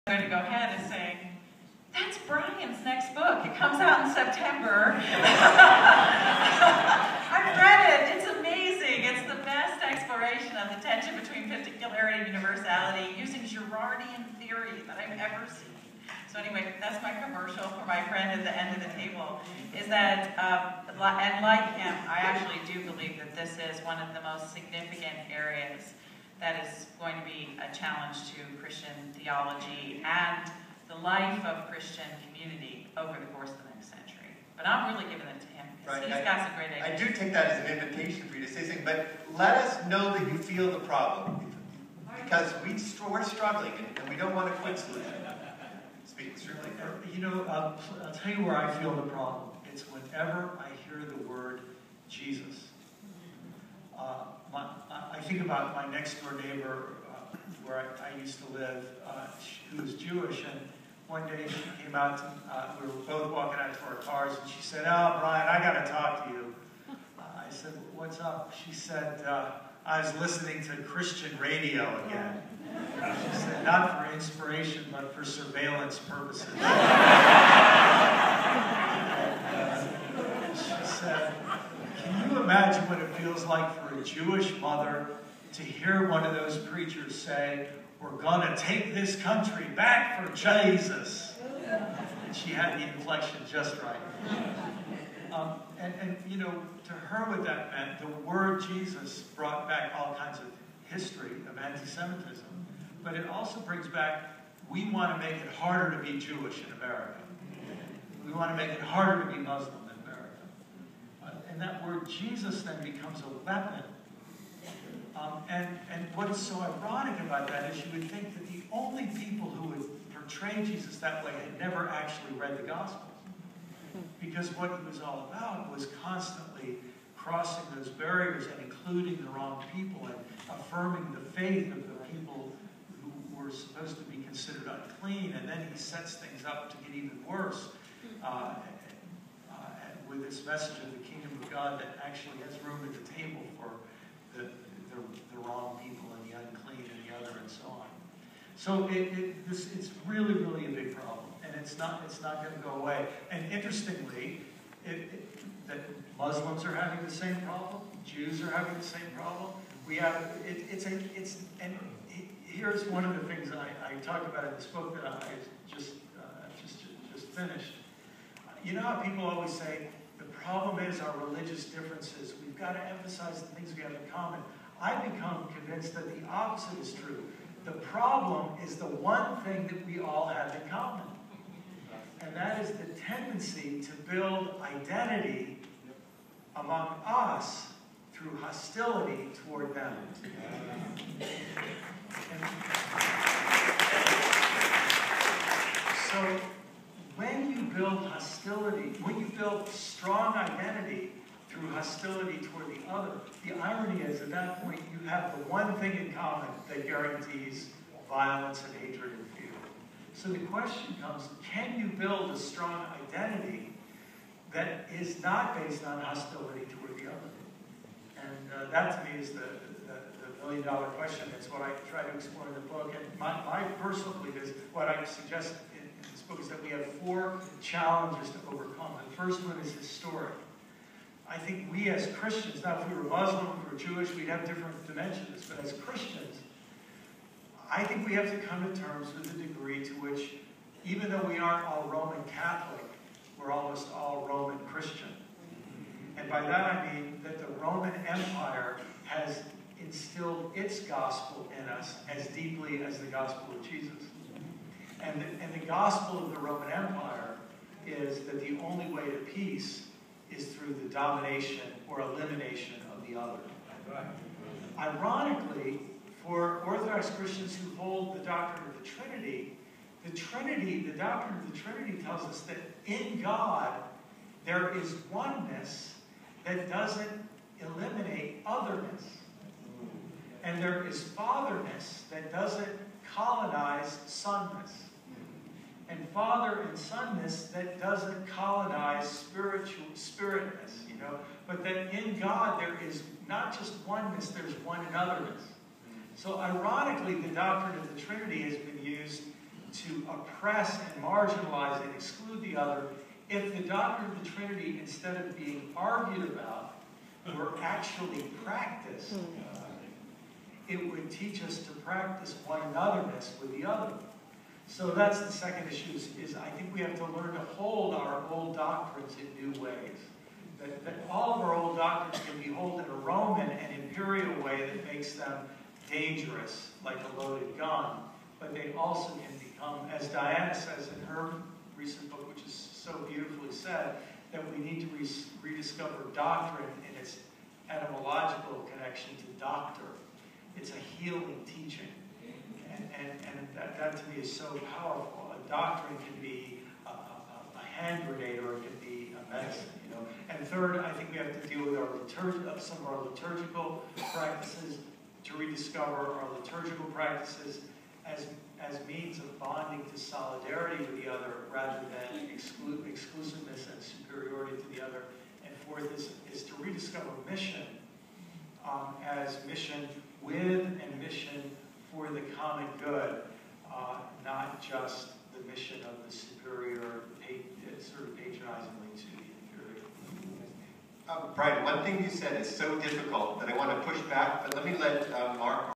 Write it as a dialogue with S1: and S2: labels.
S1: I'm going to go ahead and say, that's Brian's next book. It comes out in September. I've read it. It's amazing. It's the best exploration of the tension between particularity and universality using Girardian theory that I've ever seen. So anyway, that's my commercial for my friend at the end of the table, is that, and like him, I actually do believe that this is one of the most significant areas that is going to be a challenge to Christian theology and the life of Christian community over the course of the next century. But I'm really giving it to him because he's got some great ideas.
S2: I do take that as an invitation for you to say something, but let us know that you feel the problem, because we're struggling and we don't want a quick solution. Speak certainly.
S3: You know, I'll tell you where I feel the problem. It's whenever I hear the word Jesus. I think about my next door neighbor where I used to live, who was Jewish, and one day she came out, we were both walking out to our cars, and she said, "Oh, Brian, I got to talk to you." I said, "What's up?" She said, "I was listening to Christian radio again." She said, "Not for inspiration, but for surveillance purposes." She said, "Can you imagine what it feels like for a Jewish mother to hear one of those preachers say, 'We're going to take this country back for Jesus'?" And she had the inflection just right. And you know, to her what that meant, the word Jesus brought back all kinds of history of anti-Semitism. But it also brings back, we want to make it harder to be Jewish in America. We want to make it harder to be Muslim in America. And that word Jesus then becomes a weapon. And what's so ironic about that is you would think that the only people who would portray Jesus that way had never actually read the Gospels. Because what he was all about was constantly crossing those barriers and including the wrong people and affirming the faith of the people who were supposed to be considered unclean. And then he sets things up to get even worse with this message of the kingdom of God that actually has room at the table for the wrong people and the unclean and the other and so on. So it's really, really a big problem, and it's not going to go away. And interestingly, that Muslims are having the same problem, Jews are having the same problem. We have and here's one of the things I talked about in this book that I just finished. You know how people always say the problem is our religious differences. We've got to emphasize the things we have in common. I've become convinced that the opposite is true. The problem is the one thing that we all have in common. And that is the tendency to build identity among us through hostility toward them. So when you build hostility, when you build strong identity through hostility toward the other, the irony is at that point you have the one thing in common that guarantees violence and hatred and fear. So the question comes, can you build a strong identity that is not based on hostility toward the other? And that to me is the million-dollar question. It's what I try to explore in the book. And my personal belief is, what I suggest in this book is that we have 4 challenges to overcome. The first one is historic. I think we as Christians, now if we were Muslim, if we were Jewish, we'd have different dimensions, but as Christians, I think we have to come to terms with the degree to which, even though we aren't all Roman Catholic, we're almost all Roman Christian. And by that I mean that the Roman Empire has instilled its gospel in us as deeply as the gospel of Jesus. And the gospel of the Roman Empire is that the only way to peace is through the domination or elimination of the other. Ironically, for Orthodox Christians who hold the doctrine of the Trinity, the doctrine of the Trinity tells us that in God there is oneness that doesn't eliminate otherness. And there is fatherness that doesn't colonize sonness. And father and sonness that doesn't colonize spiritness, you know. But that in God there is not just oneness, there's one anotherness. So ironically, the doctrine of the Trinity has been used to oppress and marginalize and exclude the other if the doctrine of the Trinity, instead of being argued about, were actually practiced. It would teach us to practice one anotherness with the other. So that's the second issue, is I think we have to learn to hold our old doctrines in new ways. That all of our old doctrines can be held in a Roman and imperial way that makes them dangerous, like a loaded gun, but they also can become, as Diana says in her recent book, which is so beautifully said, that we need to rediscover doctrine in its etymological connection to doctor. It's a healing teaching. And that to me is so powerful. A doctrine can be a hand grenade, or it can be a medicine, you know. And third, I think we have to deal with our some of our liturgical practices, to rediscover our liturgical practices as means of bonding to solidarity with the other, rather than exclusiveness and superiority to the other. And fourth is to rediscover mission as mission with and mission for the common good, not just the mission of the superior, sort of patronizingly to the inferior.
S2: Brian, one thing you said is so difficult that I want to push back, but let me let Mark